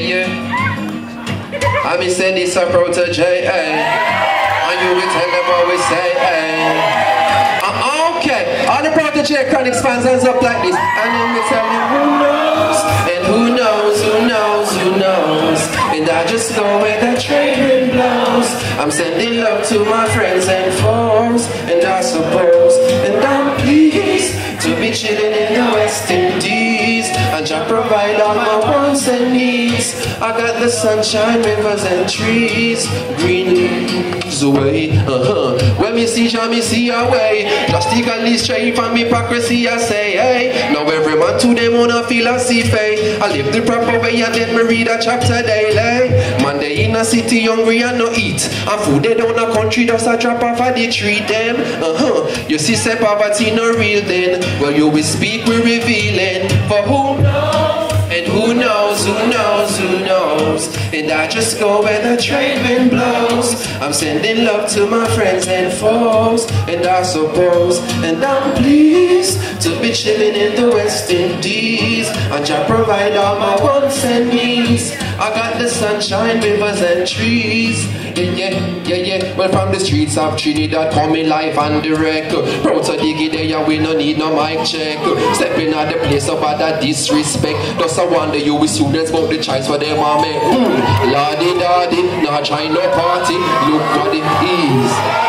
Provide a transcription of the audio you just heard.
yeah. I me send this a protege, and you will tell them what we say, okay, all the protege Chronixx fans hands up like this, and then we tell them who knows, and who knows, who knows, who knows, and I just go where the trade wind blows. I'm sending love to my friends and foes, and I suppose, and I'm pleased to be chilling in the West Indies, and Jah provide all my wants and needs. I got the sunshine, rivers and trees, green leaves away. When me see Jah, me see a way. Just take a least straight from hypocrisy, I say, hey. Now every man to them wanna feel a see faith. I live the proper way and then me read a chapter daily. Man they in a city hungry and no eat, and food they down a country just a drop off of the tree them. You see say poverty no real then. Well you will speak, we revealing. For who knows? And who knows, who knows, who knows. And I just go where the trade wind blows. I'm sending love to my friends and foes, and I suppose, and I'm pleased to be chilling in the West Indies, and Jah provide all my wants and needs. I got the sunshine, rivers and trees. Yeah. Well, from the streets of Trinidad, coming live and direct. Proud to dig it there, we no need no mic check. Stepping at the place of other disrespect. Just I wonder you with students about the choice for them are make. Lordy daddy, not try no party. Look what it is.